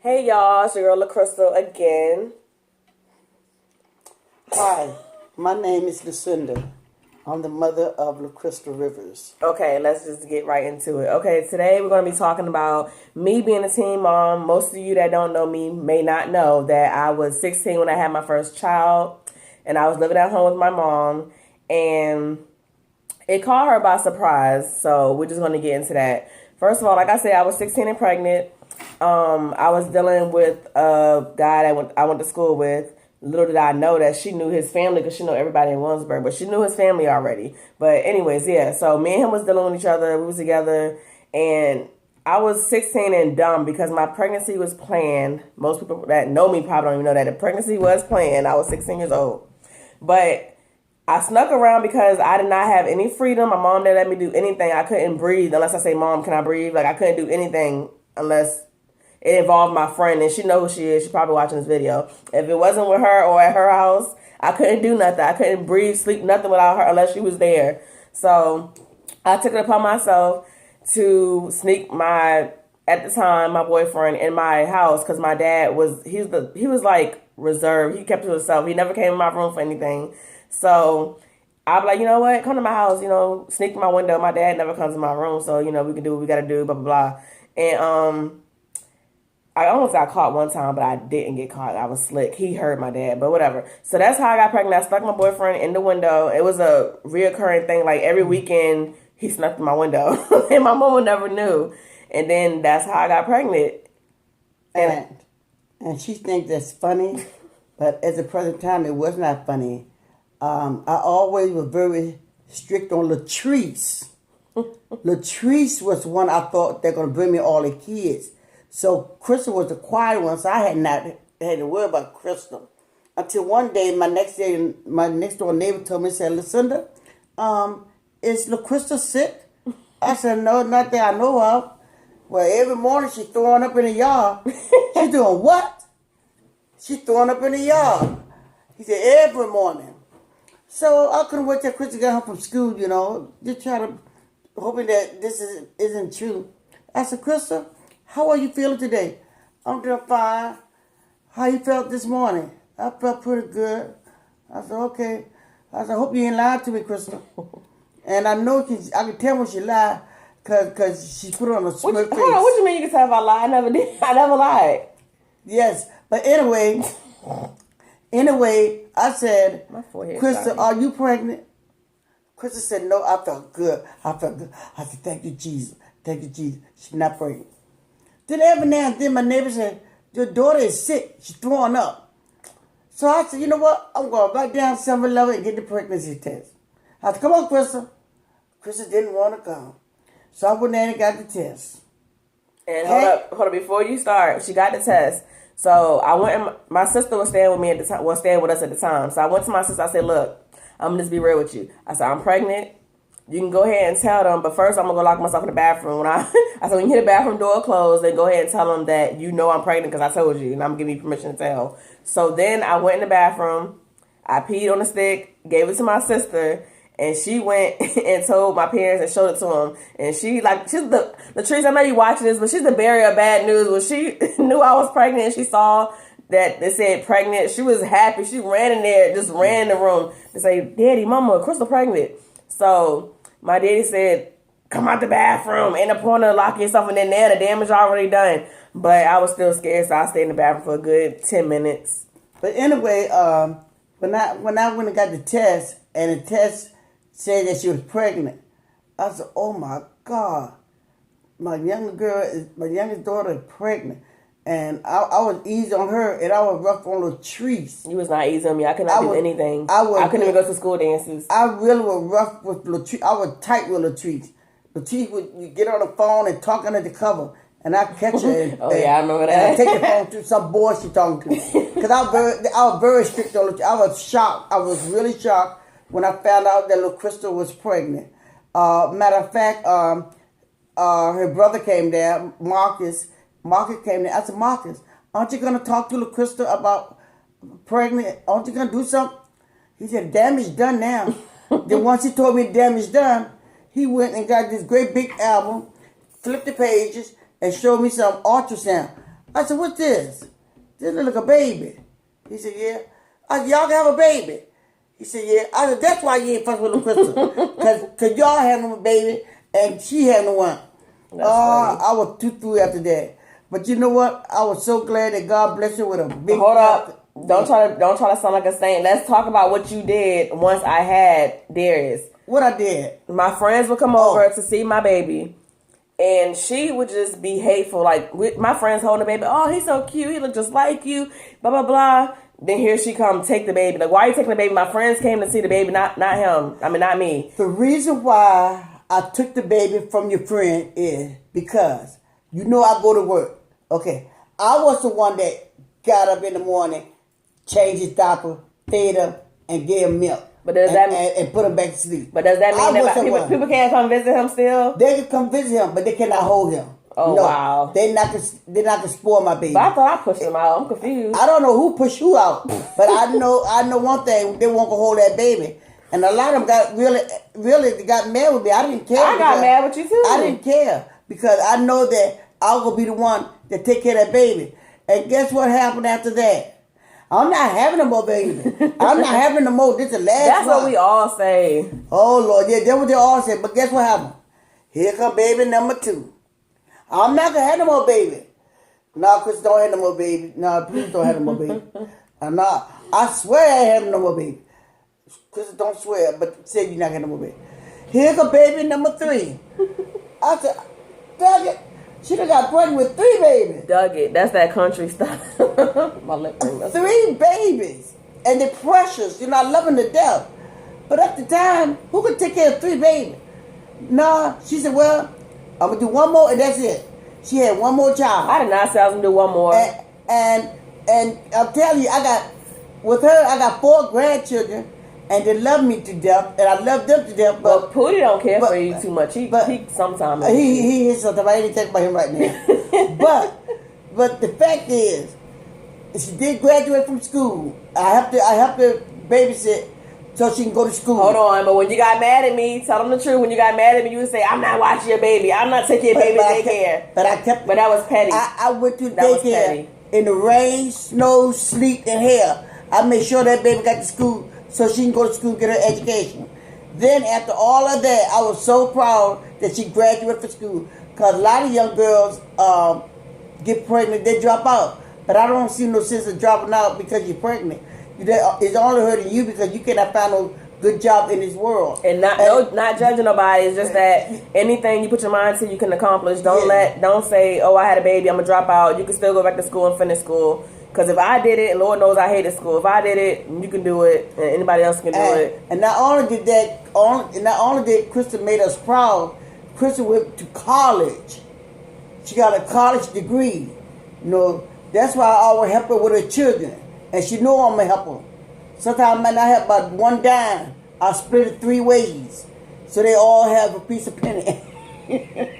Hey y'all, it's your girl LaCrystal again. Hi, my name is Lucinda. I'm the mother of LaCrystal Rivers. Okay, let's just get right into it. Okay, today we're going to be talking about me being a teen mom. Most of you that don't know me may not know that I was 16 when I had my first child, and I was living at home with my mom, and it caught her by surprise. So we're just going to get into that. First of all, like I said, I was 16 and pregnant. I was dealing with a guy that I went to school with. Little did I know that she knew his family because she knew everybody in Williamsburg, but she knew his family already. But anyways, yeah. So me and him was dealing with each other. We was together, and I was 16 and dumb because my pregnancy was planned. Most people that know me probably don't even know that the pregnancy was planned. I was 16 years old, but I snuck around because I did not have any freedom. My mom didn't let me do anything. I couldn't breathe unless I say, "Mom, can I breathe?" Like I couldn't do anything unless it involved my friend, and she know who she is. She's probably watching this video. If it wasn't with her or at her house, I couldn't do nothing. I couldn't breathe, sleep, nothing without her unless she was there. So I took it upon myself to sneak at the time, my boyfriend in my house because my dad he was like reserved. He kept to himself. He never came in my room for anything. So I'd be like, you know what? Come to my house, sneak to my window. My dad never comes in my room, so, we can do what we got to do, blah, blah, blah. And I almost got caught one time, but I didn't get caught. I was slick. He heard my dad, but whatever. So that's how I got pregnant. I stuck my boyfriend in the window. It was a reoccurring thing. Like every weekend, he snuck in my window, and my mama never knew. And then that's how I got pregnant. And she thinks that's funny, but at the present time, it was not funny. I always was very strict on Latrice. Latrice was one I thought they're going to bring me all the kids. So Crystal was the quiet one, so I had not had to worry about Crystal. Until one day, my next door neighbor told me, said, "Lucinda, is LaCrystal sick?" I said, "No, not that I know of." Well, every morning she's throwing up in the yard. She's doing what? She's throwing up in the yard. He said, every morning. So I couldn't wait till Crystal got home from school, just try to, hoping that this isn't true. I said, "Crystal, how are you feeling today?" "I'm doing fine." "How you felt this morning?" "I felt pretty good." I said, "Okay." I said, "I hope you ain't lying to me, Crystal." And I know I can tell when she lied because she put on a smirk face. Hold on, what you mean you can tell if I lied? I never did. I never lied. Yes, but anyway, I said, "Crystal, are you pregnant?" Crystal said, "No, I felt good. I said, "Thank you, Jesus. Thank you, Jesus." She's not pregnant. Then every now and then my neighbor said, "Your daughter is sick. She's throwing up." So I said, "You know what? I'm going right down 7-Eleven and get the pregnancy test." I said, "Come on, Crystal." Crystal didn't want to come. So I went in and got the test. And hold up, before you start, she got the test. So I went and my sister was staying with me at the time, staying with us at the time. So I went to my sister, I said, "Look, I'm gonna just be real with you." I said, "I'm pregnant. You can go ahead and tell them, but first I'm gonna go lock myself in the bathroom." I said, "When you hear the bathroom door closed, then go ahead and tell them that I'm pregnant because I told you, and I'm giving you permission to tell." So then I went in the bathroom, I peed on the stick, gave it to my sister, and she went and told my parents and showed it to them. And she's Latrice, I know you watching this, but she's the bearer of bad news. When she knew I was pregnant and she saw that they said pregnant, she was happy. She ran in there, just ran in the room to say, "Daddy, Mama, Crystal pregnant." So my daddy said, "Come out the bathroom. Ain't no point of locking yourself in there. The damage already done." But I was still scared, so I stayed in the bathroom for a good 10 minutes. But anyway, when I went and got the test, and the test said that she was pregnant, I said, "Oh my God, my youngest daughter is pregnant." And I was easy on her, and I was rough on Latrice. You was not easy on me. I could not do anything. I couldn't even go to school dances. I really was rough with Latrice. I was tight with Latrice. Latrice would get on the phone and talk under the cover, and I catch her. I remember that. And I take the phone to some boy she talking to. Because I was very strict on Latrice. I was shocked. I was really shocked when I found out that LaCrystal was pregnant. Matter of fact, her brother came there, Marcus. Marcus came there. I said, "Marcus, aren't you going to talk to LaCrystal about pregnant? Aren't you going to do something?" He said, "Damage done now." Then once he told me damage done, he went and got this great big album, flipped the pages, and showed me some ultrasound. I said, what's this? This look like a baby. He said, yeah. I said, y'all can have a baby. He said, yeah. I said, that's why you ain't fucking with little Crystal. Cause y'all having a baby and she having one. I was too through after that. But you know what? I was so glad that God blessed her with a big. Hold up! Don't try to sound like a saint. Let's talk about what you did once I had Darius. What I did? My friends would come over to see my baby, and she would just be hateful. Like my friends holding the baby. Oh, he's so cute. He look just like you. Blah blah blah. Then here she come take the baby. Like, why are you taking the baby? My friends came to see the baby, not him. I mean, not me. The reason why I took the baby from your friend is because you know I go to work. Okay, I was the one that got up in the morning, changed his diaper, fed him, and gave him milk. But does that mean, and put him back to sleep? But does that mean that people can't come visit him still? They can come visit him, but they cannot hold him. Oh no, wow! They're not gonna spoil my baby. But I thought I pushed him out. I'm confused. I don't know who pushed who out, but I know one thing: they won't go hold that baby. And a lot of them got really got mad with me. I didn't care. I got mad with you too. I didn't care because I know that I'm gonna be the one that take care of that baby. And guess what happened after that? I'm not having no more baby. I'm not having no more. This is the last That's one. what we all say. Oh Lord, yeah, that's what they all say. But guess what happened? Here come baby number 2. I'm not gonna have no more baby. No, Chris, don't have no more baby. No, please don't have no more baby. No, I swear I ain't having no more baby. Chris, don't swear, but say you're not getting no more baby. Here come baby number 3. I said, dang it. She done got pregnant with 3 babies. Dug it. That's that country stuff. My lip ring. 3 babies. And they're precious. You know, I love them to death. But at the time, who could take care of 3 babies? Nah, she said, well, I'm going to do one more and that's it. She had one more child. I did not say I was going to do one more. And I'm telling you, with her, I got 4 grandchildren. And they love me to death, and I love them to death. But Pootie don't care for you too much. He sometimes he is something. I ain't talking about him right now. but the fact is, she did graduate from school. I have to babysit so she can go to school. Hold on, but when you got mad at me, tell them the truth. When you got mad at me, you would say, "I'm not watching your baby. I'm not taking your baby to daycare." But that was petty. I went to daycare in the rain, snow, sleet, and hail. I made sure that baby got to school so she can go to school and get her education. Then after all of that, I was so proud that she graduated from school. Because a lot of young girls get pregnant, they drop out. But I don't see no sense of dropping out because you're pregnant. It's only hurting you because you cannot find no good job in this world. And not judging nobody. It's just that anything you put your mind to, you can accomplish. Don't say, oh, I had a baby, I'm going to drop out. You can still go back to school and finish school. Because if I did it, Lord knows I hated school. If I did it, you can do it, and anybody else can do it. And not only did Krista made us proud, Krista went to college. She got a college degree. You know, that's why I always help her with her children. And she know I'm going to help her. Sometimes I might not have about one dime. I'll split it 3 ways. So they all have a piece of penny.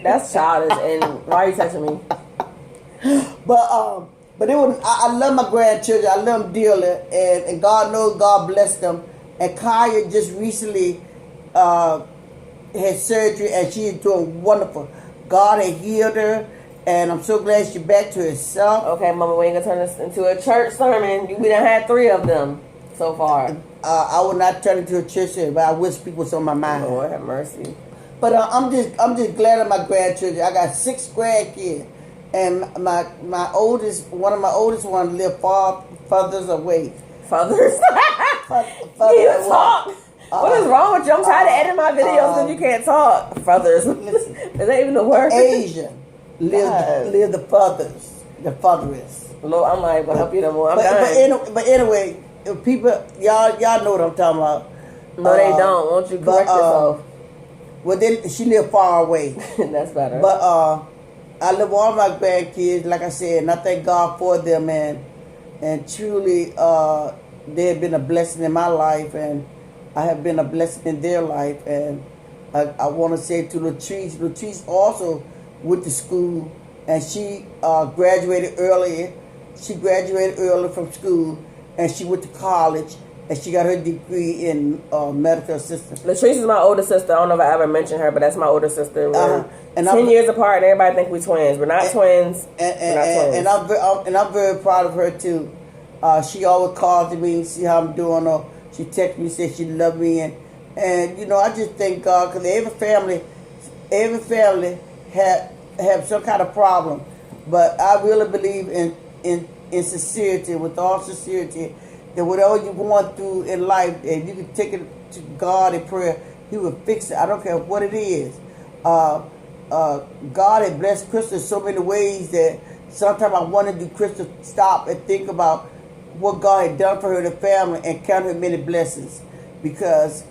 That's childish, and why are you texting me? But I love my grandchildren. I love them dearly. And God knows God bless them. And Kaya just recently had surgery and she is doing wonderful. God had healed her. And I'm so glad she's back to herself. Okay, Mama, we ain't going to turn this into a church sermon. We done had 3 of them so far. I will not turn it into a church sermon, but I will speak what's on my mind. Lord have mercy. But I'm just glad of my grandchildren. I got 6 grandkids. And my oldest one live furthers away. Furthers? You talk. What is wrong with you? I'm tired of editing my videos because you can't talk. Furthers. Listen, Is that even a word? Asian live the furthest. Lord, I'm not even gonna help you no more. I'm dying. But anyway, people, y'all know what I'm talking about. No, they don't. Won't you correct yourself? Well, she live far away. That's better. But I love all my grandkids, like I said, and I thank God for them, and truly they have been a blessing in my life, and I have been a blessing in their life. And I want to say to Latrice also went to school, and she graduated early. She graduated early from school, and she went to college, and she got her degree in medical assistant. Latrice is my older sister. I don't know if I ever mentioned her, but that's my older sister. We're And 10 years apart, and everybody think we're twins. We're not twins. And I'm very proud of her too. She always calls me and see how I'm doing, or she texts me, says she loves me, and you know, I just thank God, because every family have some kind of problem, but I really believe in sincerity, with all sincerity, that whatever you're going through in life, if you can take it to God in prayer, He will fix it. I don't care what it is. God has blessed Crystal in so many ways that sometimes I want to do Crystal stop and think about what God had done for her and her family and count her many blessings, because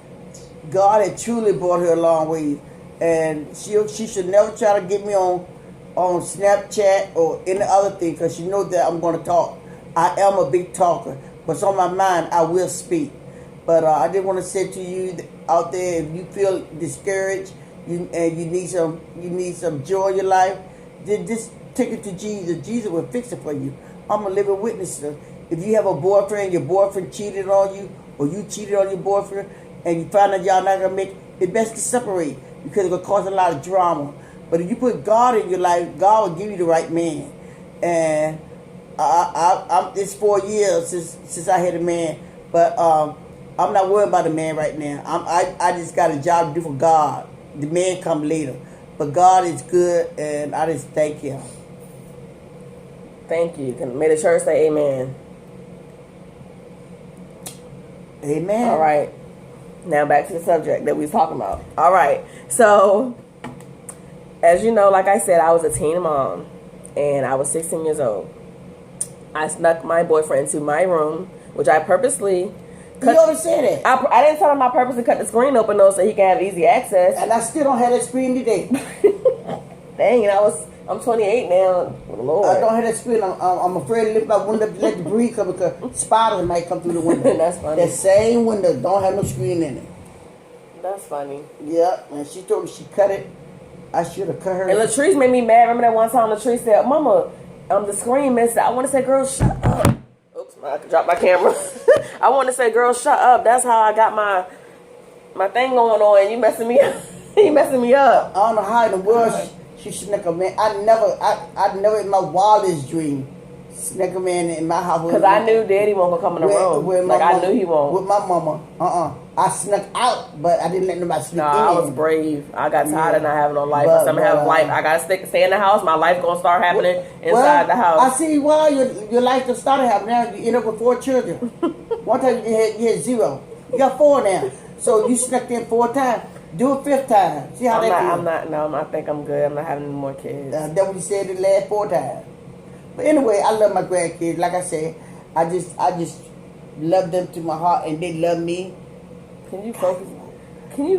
God had truly brought her a long way. And she should never try to get me on Snapchat or any other thing, because she knows that I'm going to talk. I am a big talker. What's on my mind, I will speak. But I just want to say to you out there, if you feel discouraged and you need some joy in your life, then just take it to Jesus. Jesus will fix it for you. I'm a living witness. If you have a boyfriend, your boyfriend cheated on you, or you cheated on your boyfriend, and you find out y'all not going to make it, best to separate, because it will cause a lot of drama. But if you put God in your life, God will give you the right man. And it's 4 years since I had a man, but I'm not worried about a man right now. I just got a job to do for God. The man come later, but God is good, and I just thank Him. Thank you. May the church say amen. Amen. All right. Now back to the subject that we was talking about. All right. So, as you know, like I said, I was a teen mom, and I was 16 years old. I snuck my boyfriend into my room, which I purposely cut. You always said it. I didn't tell him I purposely cut the screen open though, so he can have easy access. And I still don't have that screen today. Dang, I'm 28 now. Lord. I don't have that screen. I'm afraid to lift my window, let the breeze come, because spiders might come through the window. That's funny. That same window don't have no screen in it. That's funny. Yeah, and she told me she cut it. I should have cut her. And Latrice made me mad. Remember that one time Latrice said, "Mama, the screen missed." I want to say, "Girl, shut up." Oops, I dropped my camera. I want to say, "Girl, shut up." That's how I got my thing going on, and you messing me up. You messing me up. I don't know how in the world she snuck a man. I never in my wildest dream snuck a man in my house. Because I knew Daddy won't come in the room. I knew he won't. With my mama. I snuck out, but I didn't let nobody sneak in. I was brave. I got tired of not having no life. I'm gonna have life. I gotta stay in the house. My life gonna start happening inside the house. I see why your life just started happening. Now you end up with 4 children. One time you had 0. You got 4 now. So you snuck in 4 times. Do it 5th time. See how that feels. I think I'm good. I'm not having any more kids. That's what you said the last 4 times. But anyway, I love my grandkids. Like I said, I just love them to my heart, and they love me. Can you focus? Can you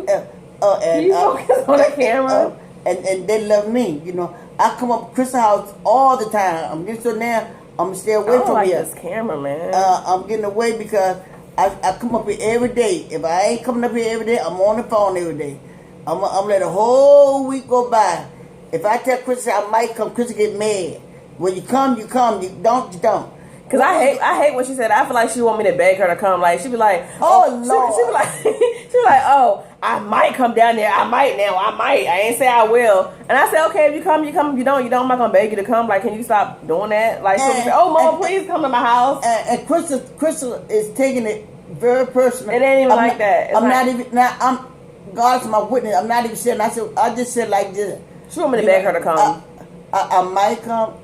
focus on the camera? And they love me. You know, I come up to Crystal's house all the time. I'm getting so now I'm gonna stay away from here. This camera, man. I'm getting away because I come up here every day. If I ain't coming up here every day, I'm on the phone every day. I'm let a whole week go by. If I tell Crystal I might come, Crystal get mad. When you come, you come. You don't, you don't. Cause I hate what she said. I feel like she want me to beg her to come. Like she be like, oh Lord. She be like, oh, I might come down there. I might now. I might. I ain't say I will. And I say, okay, if you come, you come. If you don't, you don't. I'm not gonna beg you to come. Like, can you stop doing that? Like, she say, oh, Mama, please come to my house. And Crystal is taking it very personal. It ain't even like that. I'm not even. Now God's my witness. I'm not even saying. I just said like this. She want me to beg her to come. I might come.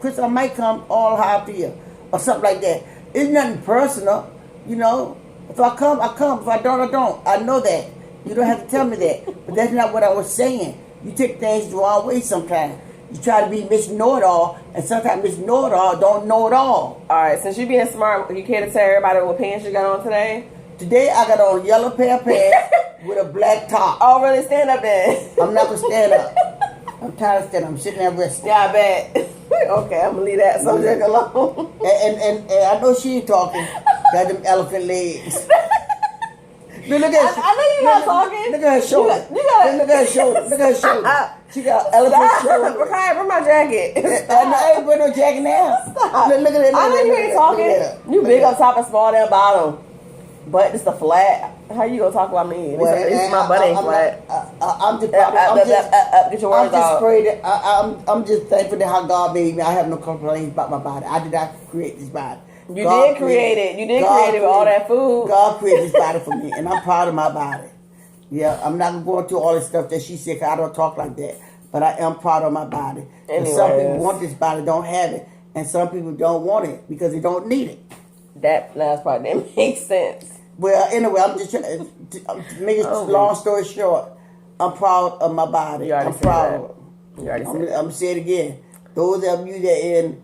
Crystal, I might come all high for you or something like that. It's nothing personal, you know. If I come, I come. If I don't, I don't. I know that. You don't have to tell me that. But that's not what I was saying. You take things the wrong way sometimes. You try to be Miss Know-It-All, and sometimes Miss Know-It-All don't know it all. All right, since you being smart, you care to tell everybody what pants you got on today? Today I got on a yellow pair of pants with a black top. Oh, really? Stand up then. I'm not going to stand up. I'm tired of standing. I'm sitting there resting. Yeah, I bet. Okay, I'm gonna leave that subject alone. And I know she ain't talking. Got them elephant legs. Look at her. I know you're not talking. Look at her shoulder. Look at her shoulder. Look at her shoulder. She got elephant shoulder. Rakiyah, bring my jacket. I ain't wearing no jacket now. Stop. Look at it. I know you ain't talking. You big up top and small down bottom. Butt is the flat. How you gonna talk about me? Well, It's my butt ain't flat. Get your words out. I'm just thankful that how God made me. I have no complaints about my body. I did not create this body. You did create it. You did create it with all that food. God created this body for me, and I'm proud of my body. Yeah, I'm not going through all this stuff that she said, 'cause I don't talk like that. But I am proud of my body. And some people want this body, don't have it. And some people don't want it because they don't need it. That last part didn't make sense. Well, anyway, I'm just trying to make it long story short. I'm proud of my body. You already I'm said proud. That. You already said I'm going to say it again. Those of you that in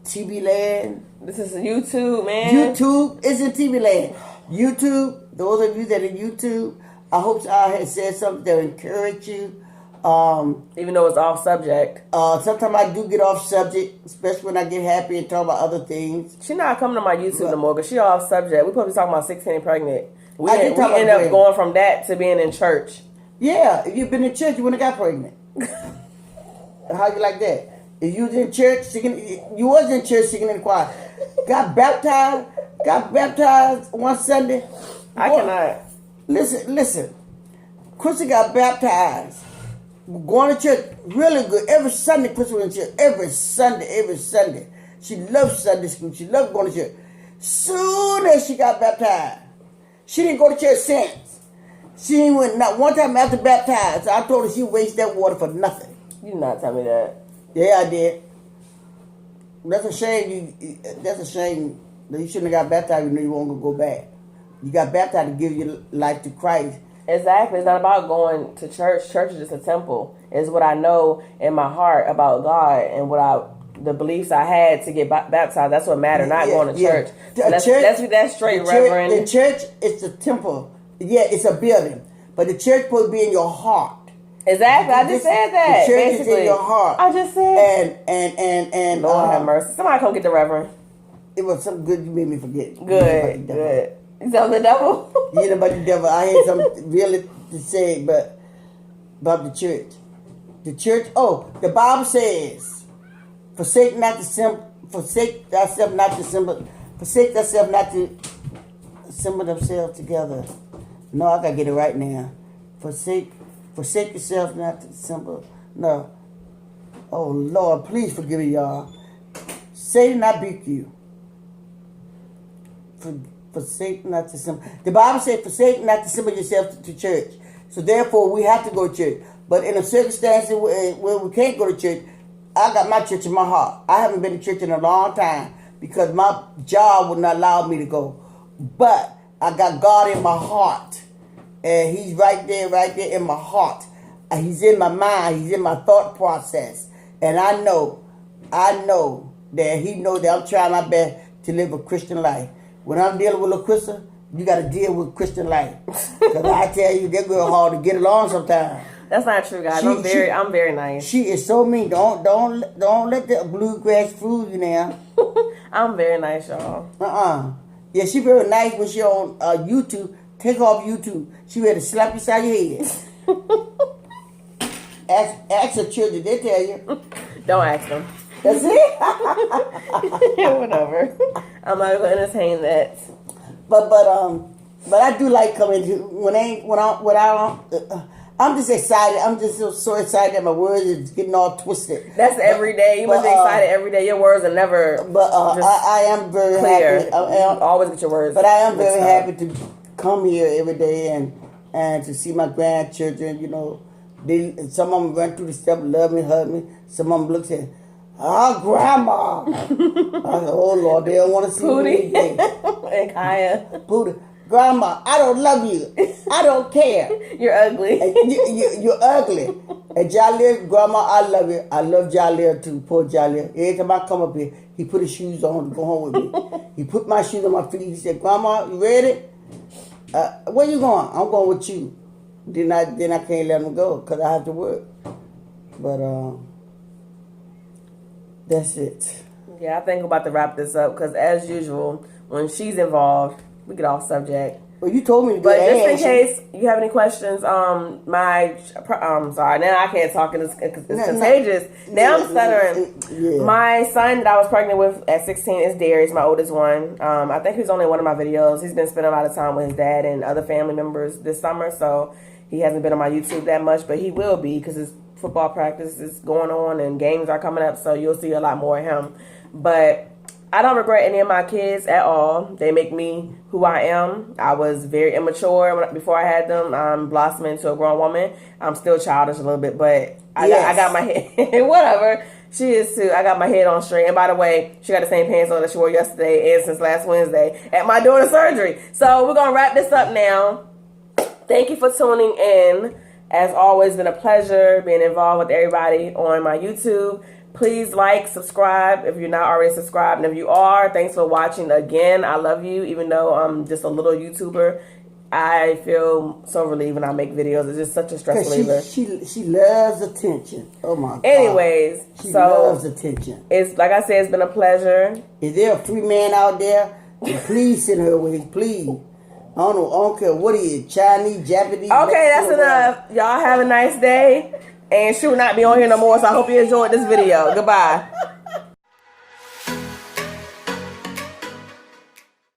TV land. This is YouTube, man. YouTube isn't TV land. YouTube, those of you that in YouTube, I hope I had said something that encouraged you. Even though it's off subject. Sometimes I do get off subject, especially when I get happy and talk about other things. She not coming to my YouTube no more because she off subject. We probably talking about 16 and pregnant. We end up going from that to being in church. Yeah, if you've been in church, you wouldn't have got pregnant. How you like that? If you was in church singing, you was in church singing in the choir. Got baptized one Sunday. I cannot. Listen. Chrissy got baptized. Going to church, really good. Every Sunday, Chrissy went to church. Every Sunday. She loved Sunday school. She loved going to church. Soon as she got baptized, she didn't go to church since. She ain't went not one time after baptized. So I told her she wasted that water for nothing. You did not tell me that. Yeah, I did. That's a shame. That's a shame that you shouldn't have got baptized. You know you won't go back. You got baptized to give your life to Christ. Exactly. It's not about going to church. Church is just a temple. It's what I know in my heart about God and the beliefs I had to get baptized. That's what mattered, not going to church. So let's be that straight, Reverend. The church is the temple. Yeah, it's a building. But the church supposed to be in your heart. Exactly. I just said that. The church basically. is in your heart. I just said. And Lord have mercy. Somebody come get the Reverend. It was something good you made me forget. Good. Is that the devil? Yeah, about the devil. I had something really to say, but about the church. The church. Oh, the Bible says, "Forsake thyself not to assemble themselves together." No, I gotta get it right now. Forsake yourself not to assemble. No. Oh Lord, please forgive me, y'all. Satan not beat you. Forsake not to assemble. The Bible says, "Forsake not to assemble yourself to church." So therefore, we have to go to church. But in a circumstance where we can't go to church, I got my church in my heart. I haven't been to church in a long time because my job would not allow me to go. But I got God in my heart. And He's right there in my heart. He's in my mind. He's in my thought process. And I know that He knows that I'm trying my best to live a Christian life. When I'm dealing with a Christian, you got to deal with Christian life. Because I tell you, they're real hard to get along sometimes. That's not true, guys. I'm very nice. She is so mean. Don't let the bluegrass fool you now. I'm very nice, y'all. Yeah, she very nice when she on YouTube. Take off YouTube. She ready to slap you side your head. ask her children. They tell you. Don't ask them. That's it. Whatever. I'm not gonna entertain that. But I do like coming to I'm just excited. I'm just so excited that my words is getting all twisted. That's every day. You must be excited every day. Your words are never. But I am very clear. happy. I always get your words. But I am very happy to come here every day and to see my grandchildren. You know, some of them run through the steps, love me, hug me. Some of them look at, Grandma. I said, oh Lord, they don't want to see me. And Kaya. Pootie. Grandma, I don't love you. I don't care. You're ugly. You're ugly. And Jalil, Grandma, I love you. I love Jalil too. Poor Jalil. Every time I come up here, he put his shoes on to go home with me. He put my shoes on my feet. He said, Grandma, you ready? Where you going? I'm going with you. Then I can't let him go because I have to work. But that's it. Yeah, I think I'm about to wrap this up because as usual, when she's involved, we get off subject. Well, you told me to do But that. just in case you have any questions, sorry, now I can't talk. It's contagious. Now I'm stuttering. Yeah. My son that I was pregnant with at 16 is Darius, my oldest one. I think he's only in one of my videos. He's been spending a lot of time with his dad and other family members this summer, so he hasn't been on my YouTube that much, but he will be because his football practice is going on and games are coming up, so you'll see a lot more of him. But I don't regret any of my kids at all. They make me who I am. I was very immature before I had them. I'm blossoming into a grown woman. I'm still childish a little bit, but I got my head, whatever. She is too. I got my head on straight. And by the way, she got the same pants on that she wore yesterday and since last Wednesday at my daughter's surgery. So we're going to wrap this up now. Thank you for tuning in. As always, been a pleasure being involved with everybody on my YouTube. Please like, subscribe if you're not already subscribed. And if you are, thanks for watching again. I love you. Even though I'm just a little YouTuber, I feel so relieved when I make videos. It's just such a stress reliever. She loves attention. Oh my God. Anyways, she loves attention. It's like I said, it's been a pleasure. Is there a free man out there? Please send her away, please. I don't care what he is, Chinese, Japanese. Okay, that's enough. Y'all have a nice day. And she will not be on here no more, so I hope you enjoyed this video. Goodbye.